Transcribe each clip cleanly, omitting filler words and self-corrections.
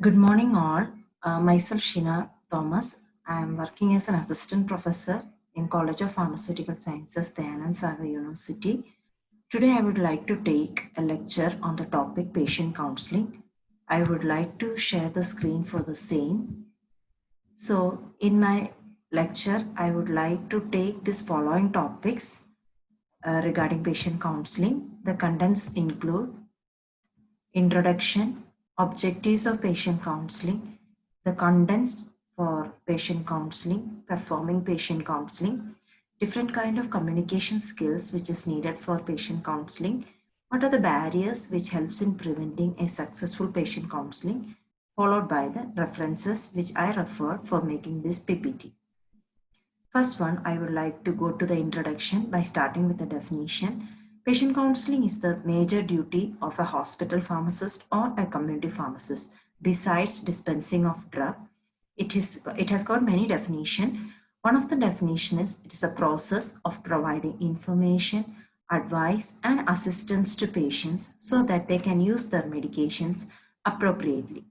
Good morning, all. Myself, Sheena Thomas. I am working as an assistant professor in College of Pharmaceutical Sciences, Dayanand Sagar University. Today, I would like to take a lecture on the topic patient counseling. I would like to share the screen for the same. So, in my lecture, I would like to take these following topics regarding patient counseling. The contents include introduction, objectives of patient counseling, the contents for patient counseling, performing patient counseling, different kind of communication skills which is needed for patient counseling, what are the barriers which helps in preventing a successful patient counseling, followed by the references which I referred for making this PPT. First one, I would like to go to the introduction by starting with the definition. Patient counseling is the major duty of a hospital pharmacist or a community pharmacist. Besides dispensing of drug, it has got many definitions. One of the definition is it is a process of providing information, advice, and assistance to patients so that they can use their medications appropriately.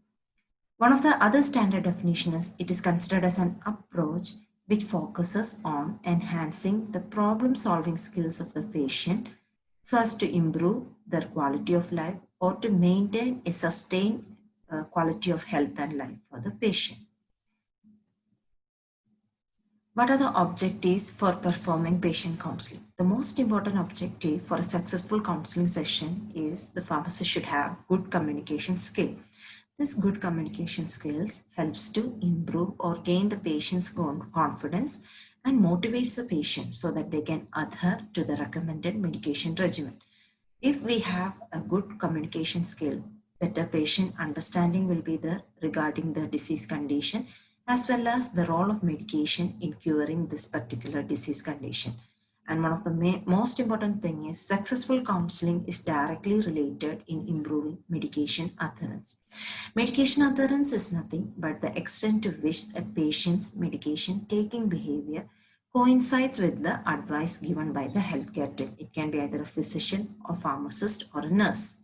One of the other standard definition is it is considered as an approach which focuses on enhancing the problem solving skills of the patient so as to improve their quality of life or to maintain a sustained quality of health and life for the patient. What are the objectives for performing patient counseling? The most important objective for a successful counseling session is the pharmacist should have good communication skill. This good communication skills helps to improve or gain the patient's confidence and motivates the patient so that they can adhere to the recommended medication regimen. If we have a good communication skill, better patient understanding will be there regarding the disease condition as well as the role of medication in curing this particular disease condition. And one of the most important thing is successful counseling is directly related in improving medication adherence. Medication adherence is nothing but the extent to which a patient's medication taking behavior coincides with the advice given by the healthcare team. It can be either a physician or pharmacist or a nurse.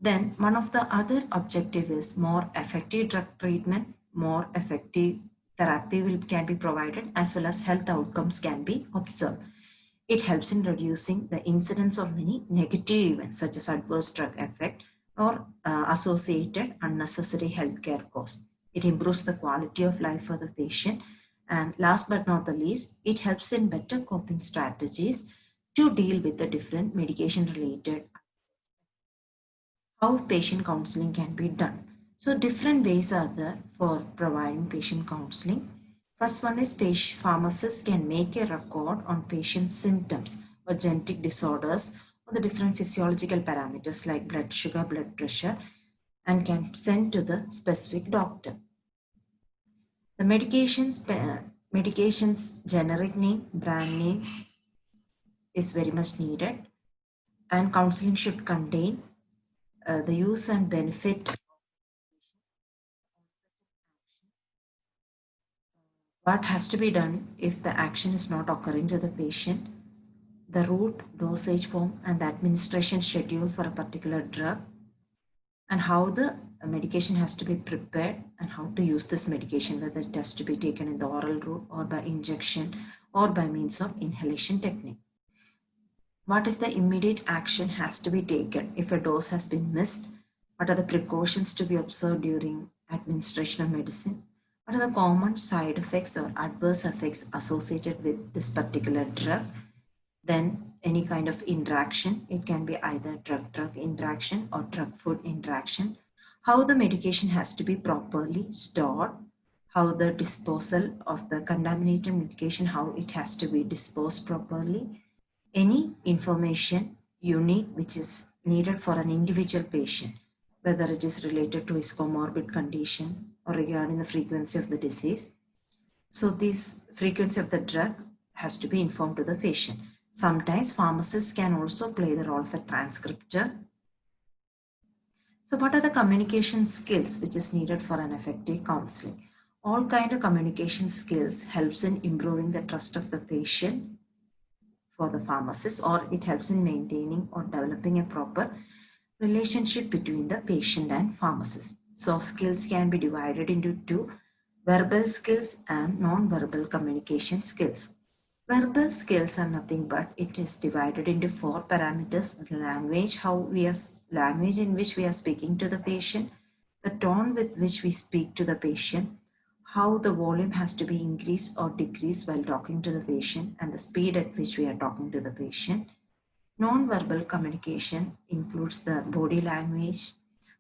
Then one of the other objective is more effective drug treatment, more effective therapy can be provided as well as health outcomes can be observed. It helps in reducing the incidence of many negative events such as adverse drug effect or associated unnecessary healthcare costs. It improves the quality of life for the patient. And last but not the least, it helps in better coping strategies to deal with the different medication related how patient counseling can be done. So different ways are there for providing patient counseling. First one is pharmacists can make a record on patient symptoms or genetic disorders or the different physiological parameters like blood sugar, blood pressure, and can send to the specific doctor. The medications generic name, brand name is very much needed, and counseling should contain the use and benefit. What has to be done if the action is not occurring to the patient, the route, dosage form, and the administration schedule for a particular drug, and how the medication has to be prepared and how to use this medication, whether it has to be taken in the oral route or by injection or by means of inhalation technique. What is the immediate action has to be taken if a dose has been missed? What are the precautions to be observed during administration of medicine? What are the common side effects or adverse effects associated with this particular drug? Then any kind of interaction, it can be either drug-drug interaction or drug-food interaction. How the medication has to be properly stored, how the disposal of the contaminated medication, how it has to be disposed properly, any information unique which is needed for an individual patient, whether it is related to his comorbid condition or regarding the frequency of the disease. So this frequency of the drug has to be informed to the patient. Sometimes pharmacists can also play the role of a transcriptor. So what are the communication skills which is needed for an effective counseling? All kind of communication skills helps in improving the trust of the patient for the pharmacist, or it helps in maintaining or developing a proper relationship between the patient and pharmacist. Soft skills can be divided into two: verbal skills and non-verbal communication skills. Verbal skills are nothing but it is divided into four parameters: the language in which we are speaking to the patient, the tone with which we speak to the patient, how the volume has to be increased or decreased while talking to the patient, and the speed at which we are talking to the patient. Non-verbal communication includes the body language,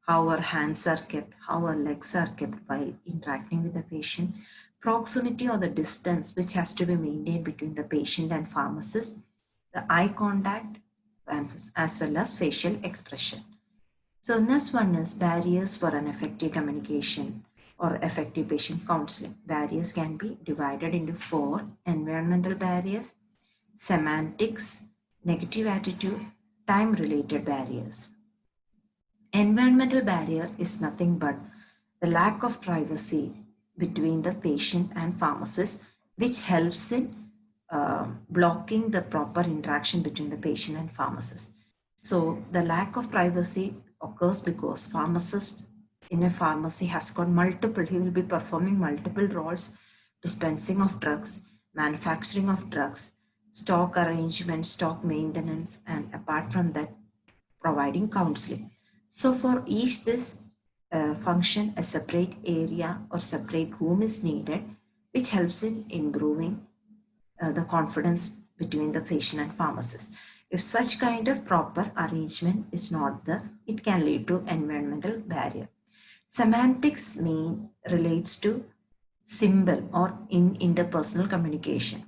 how our hands are kept, how our legs are kept while interacting with the patient, proximity or the distance which has to be maintained between the patient and pharmacist, the eye contact, as well as facial expression. So next one is barriers for an effective communication or effective patient counseling. Barriers can be divided into four: environmental barriers, semantics, negative attitude, time-related barriers. Environmental barrier is nothing but the lack of privacy between the patient and pharmacist, which helps in blocking the proper interaction between the patient and pharmacist. So the lack of privacy occurs because pharmacist in a pharmacy has got he will be performing multiple roles: dispensing of drugs, manufacturing of drugs, stock arrangement, stock maintenance, and apart from that, providing counseling. So for each this function, a separate area or separate room is needed, which helps in improving the confidence between the patient and pharmacist. If such kind of proper arrangement is not there, it can lead to environmental barrier. Semantics relates to symbol or in interpersonal communication.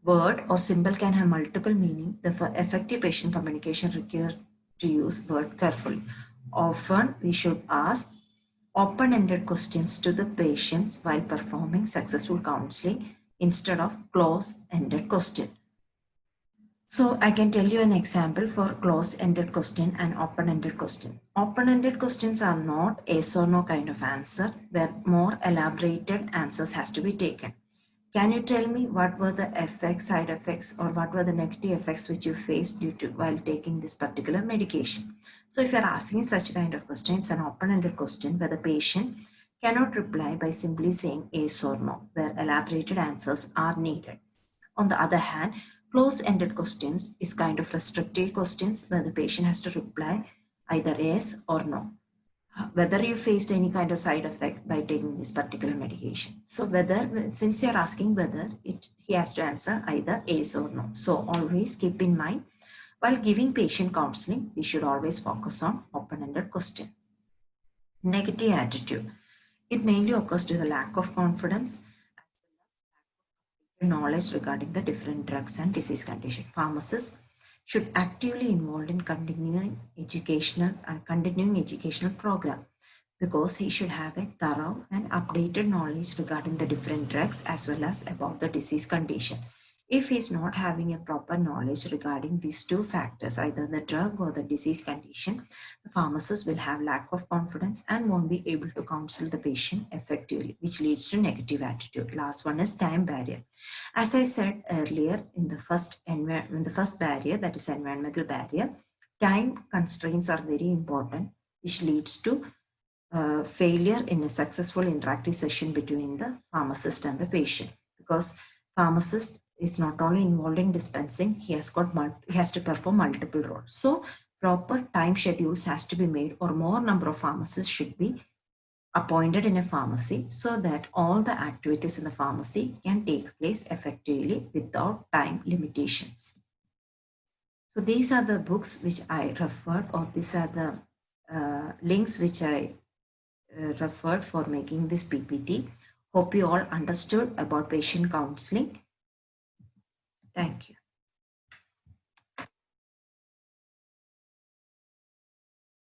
Word or symbol can have multiple meaning. Therefore, effective patient communication requires to use word carefully. Often, we should ask open-ended questions to the patients while performing successful counseling instead of close-ended question. So I can tell you an example for close-ended question and open-ended question. Open-ended questions are not yes or no kind of answer, where more elaborated answers has to be taken. Can you tell me what were the effects, side effects, or what were the negative effects which you faced due to while taking this particular medication? So if you're asking such kind of question, it's an open-ended question where the patient cannot reply by simply saying yes or no, where elaborated answers are needed. On the other hand, close-ended questions is kind of restrictive questions where the patient has to reply either yes or no, whether you faced any kind of side effect by taking this particular medication. So since you're asking whether, he has to answer either yes or no. So always keep in mind, while giving patient counseling, we should always focus on open-ended question. Negative attitude. It mainly occurs due to the lack of confidence, knowledge regarding the different drugs and disease condition. Pharmacists should actively involved in continuing educational program, because he should have a thorough and updated knowledge regarding the different drugs as well as about the disease condition. If he's not having a proper knowledge regarding these two factors, either the drug or the disease condition, the pharmacist will have lack of confidence and won't be able to counsel the patient effectively, which leads to negative attitude. Last one is time barrier. As I said earlier, in the first barrier, that is environmental barrier, time constraints are very important, which leads to failure in a successful interactive session between the pharmacist and the patient, because pharmacist is not only involved in dispensing, he has to perform multiple roles. So proper time schedules has to be made, or more number of pharmacists should be appointed in a pharmacy so that all the activities in the pharmacy can take place effectively without time limitations. So these are the books which I referred, or these are the links which I referred for making this PPT. Hope you all understood about patient counseling. Thank you.